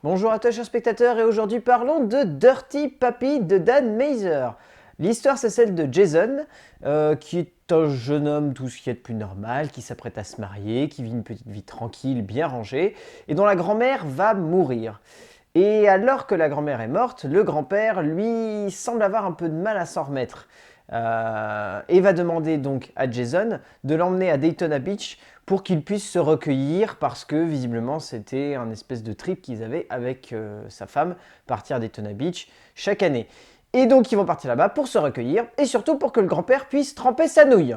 Bonjour à toi chers spectateurs et aujourd'hui parlons de Dirty Papi de Dan Mazer. L'histoire c'est celle de Jason qui est un jeune homme tout ce qui est de plus normal, qui s'apprête à se marier, qui vit une petite vie tranquille, bien rangée et dont la grand-mère va mourir. Et alors que la grand-mère est morte, le grand-père lui semble avoir un peu de mal à s'en remettre. Et va demander donc à Jason de l'emmener à Daytona Beach pour qu'il puisse se recueillir parce que visiblement c'était un espèce de trip qu'ils avaient avec sa femme, partir à Daytona Beach chaque année. Et donc ils vont partir là-bas pour se recueillir et surtout pour que le grand-père puisse tremper sa nouille.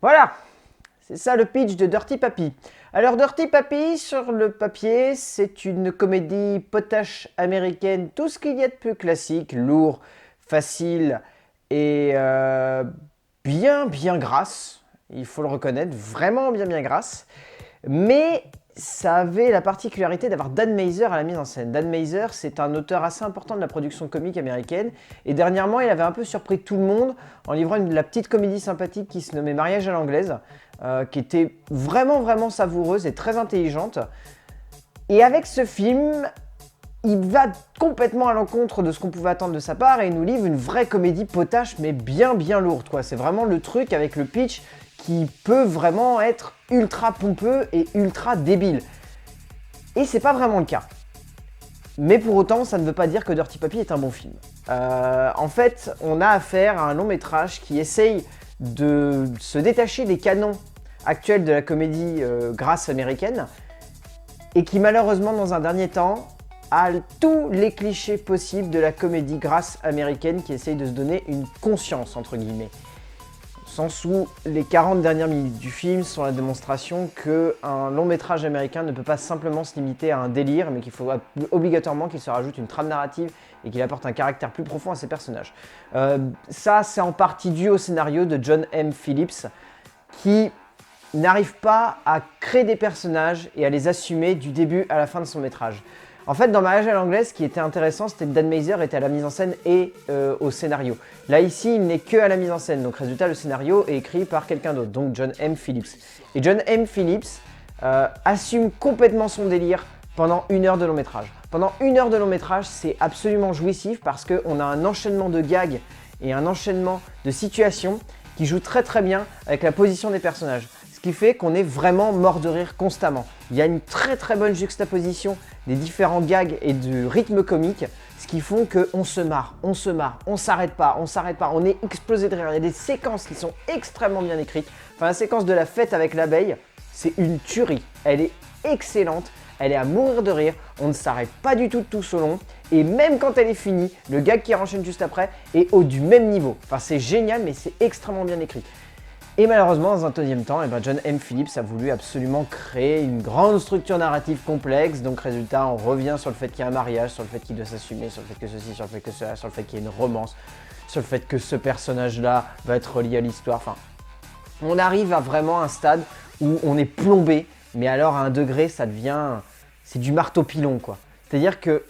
Voilà, c'est ça le pitch de Dirty Papi. Alors Dirty Papi, sur le papier, c'est une comédie potache américaine, tout ce qu'il y a de plus classique, lourd, facile et bien grasse. Il faut le reconnaître, vraiment bien grasse. Mais ça avait la particularité d'avoir Dan Mazer à la mise en scène. Dan Mazer, c'est un auteur assez important de la production comique américaine. Et dernièrement, il avait un peu surpris tout le monde en livrant la petite comédie sympathique qui se nommait Mariage à l'anglaise, qui était vraiment savoureuse et très intelligente. Et avec ce film, il va complètement à l'encontre de ce qu'on pouvait attendre de sa part et il nous livre une vraie comédie potache mais bien lourde, quoi. C'est vraiment le truc avec le pitch qui peut vraiment être ultra pompeux et ultra débile. Et c'est pas vraiment le cas. Mais pour autant, ça ne veut pas dire que Dirty Papi est un bon film. En fait, on a affaire à un long métrage qui essaye de se détacher des canons actuels de la comédie grasse américaine et qui malheureusement, dans un dernier temps, a tous les clichés possibles de la comédie grasse américaine qui essaye de se donner une conscience, entre guillemets. Au sens où les 40 dernières minutes du film sont la démonstration qu'un long métrage américain ne peut pas simplement se limiter à un délire, mais qu'il faut obligatoirement qu'il se rajoute une trame narrative et qu'il apporte un caractère plus profond à ses personnages. Ça, c'est en partie dû au scénario de John M. Phillips, qui n'arrive pas à créer des personnages et à les assumer du début à la fin de son métrage. En fait, dans Mariage à l'anglaise, ce qui était intéressant, c'était que Dan Mazer était à la mise en scène et au scénario. Là, ici, il n'est que à la mise en scène. Donc, résultat, le scénario est écrit par quelqu'un d'autre, donc John M. Phillips. Et John M. Phillips assume complètement son délire pendant 1 heure de long métrage. Pendant 1 heure de long métrage, c'est absolument jouissif parce qu'on a un enchaînement de gags et un enchaînement de situations qui joue très bien avec la position des personnages. Ce qui fait qu'on est vraiment mort de rire constamment. Il y a une très bonne juxtaposition des différents gags et du rythme comique, ce qui font qu'on se marre, on s'arrête pas, on est explosé de rire. Il y a des séquences qui sont extrêmement bien écrites. Enfin, la séquence de la fête avec l'abeille, c'est une tuerie. Elle est excellente, elle est à mourir de rire, on ne s'arrête pas du tout au long. Et même quand elle est finie, le gag qui enchaîne juste après est du même niveau. Enfin, c'est génial, mais c'est extrêmement bien écrit. Et malheureusement, dans un deuxième temps, John M. Phillips a voulu absolument créer une grande structure narrative complexe. Donc résultat, on revient sur le fait qu'il y a un mariage, sur le fait qu'il doit s'assumer, sur le fait que ceci, sur le fait que cela, sur le fait qu'il y ait une romance, sur le fait que ce personnage-là va être relié à l'histoire. Enfin, on arrive à vraiment un stade où on est plombé, mais alors à un degré, ça devient... c'est du marteau-pilon, quoi. C'est-à-dire que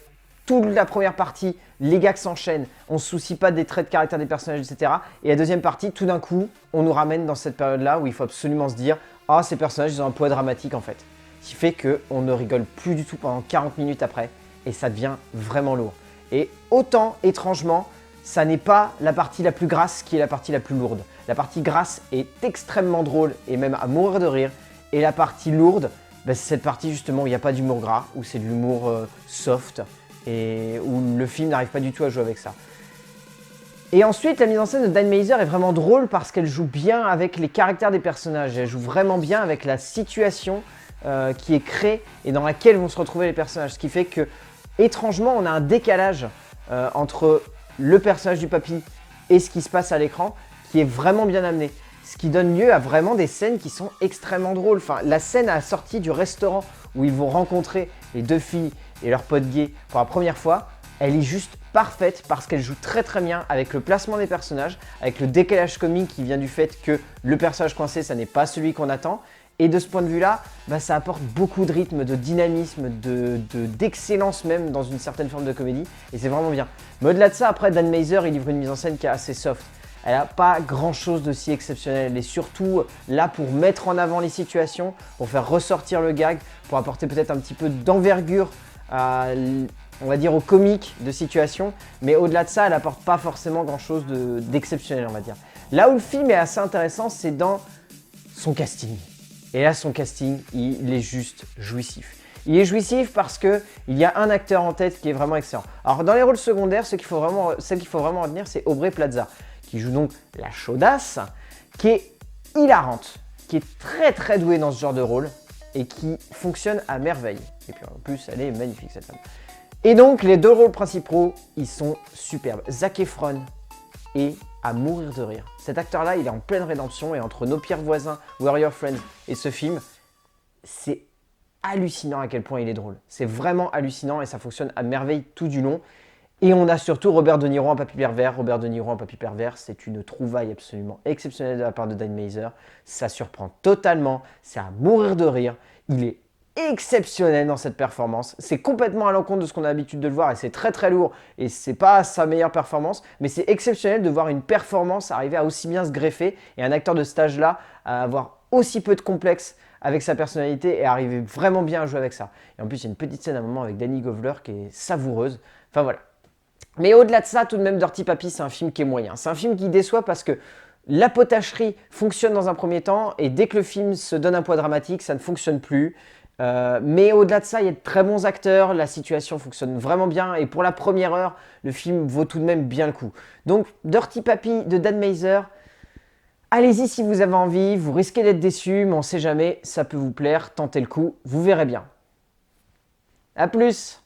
toute la première partie, les gags s'enchaînent, on ne se soucie pas des traits de caractère des personnages, etc. Et la deuxième partie, tout d'un coup, on nous ramène dans cette période-là où il faut absolument se dire « Ah, ces personnages, ils ont un poids dramatique en fait ». Ce qui fait qu'on ne rigole plus du tout pendant 40 minutes après et ça devient vraiment lourd. Et autant, étrangement, ça n'est pas la partie la plus grasse qui est la partie la plus lourde. La partie grasse est extrêmement drôle et même à mourir de rire. Et la partie lourde, c'est cette partie justement où il n'y a pas d'humour gras, où c'est de l'humour soft, et où le film n'arrive pas du tout à jouer avec ça. Et ensuite, la mise en scène de Dan Mazer est vraiment drôle parce qu'elle joue bien avec les caractères des personnages. Elle joue vraiment bien avec la situation qui est créée et dans laquelle vont se retrouver les personnages. Ce qui fait que, étrangement, on a un décalage entre le personnage du papy et ce qui se passe à l'écran qui est vraiment bien amené. Ce qui donne lieu à vraiment des scènes qui sont extrêmement drôles. Enfin, la scène à la sortie du restaurant où ils vont rencontrer les deux filles et leur pote gay pour la première fois, elle est juste parfaite parce qu'elle joue très bien avec le placement des personnages, avec le décalage comique qui vient du fait que le personnage coincé, ça n'est pas celui qu'on attend. Et de ce point de vue-là, ça apporte beaucoup de rythme, de dynamisme, d'excellence même dans une certaine forme de comédie. Et c'est vraiment bien. Mais au-delà de ça, après, Dan Mazer, il livre une mise en scène qui est assez soft. Elle n'a pas grand chose de si exceptionnel. Elle est surtout là pour mettre en avant les situations, pour faire ressortir le gag, pour apporter peut-être un petit peu d'envergure on va dire, au comique de situation. Mais au-delà de ça, elle n'apporte pas forcément grand chose d'exceptionnel, on va dire. Là où le film est assez intéressant, c'est dans son casting. Et là, son casting, il est juste jouissif. Il est jouissif parce qu'il y a un acteur en tête qui est vraiment excellent. Alors, dans les rôles secondaires, celle qu'il faut vraiment retenir, c'est Aubrey Plaza, qui joue donc la chaudasse, qui est hilarante, qui est très très douée dans ce genre de rôle et qui fonctionne à merveille. Et puis en plus, elle est magnifique cette femme. Et donc, les deux rôles principaux, ils sont superbes. Zac Efron est à mourir de rire. Cet acteur-là, il est en pleine rédemption et entre Nos pires voisins, Warrior Friends et ce film, c'est hallucinant à quel point il est drôle. C'est vraiment hallucinant et ça fonctionne à merveille tout du long. Et on a surtout Robert De Niro en Papy Pervers. Robert De Niro en Papy Pervers, c'est une trouvaille absolument exceptionnelle de la part de Dan Meiser. Ça surprend totalement, c'est à mourir de rire. Il est exceptionnel dans cette performance. C'est complètement à l'encontre de ce qu'on a l'habitude de le voir et c'est très très lourd et c'est pas sa meilleure performance, mais c'est exceptionnel de voir une performance arriver à aussi bien se greffer et un acteur de cet âge-là à avoir aussi peu de complexe avec sa personnalité et arriver vraiment bien à jouer avec ça. Et en plus, il y a une petite scène à un moment avec Danny Glover qui est savoureuse. Enfin voilà. Mais au-delà de ça, tout de même, Dirty Papi, c'est un film qui est moyen. C'est un film qui déçoit parce que la potacherie fonctionne dans un premier temps et dès que le film se donne un poids dramatique, ça ne fonctionne plus. Mais au-delà de ça, il y a de très bons acteurs, la situation fonctionne vraiment bien et pour la première heure, le film vaut tout de même bien le coup. Donc, Dirty Papi de Dan Meiser, allez-y si vous avez envie, vous risquez d'être déçus, mais on ne sait jamais, ça peut vous plaire, tentez le coup, vous verrez bien. A plus!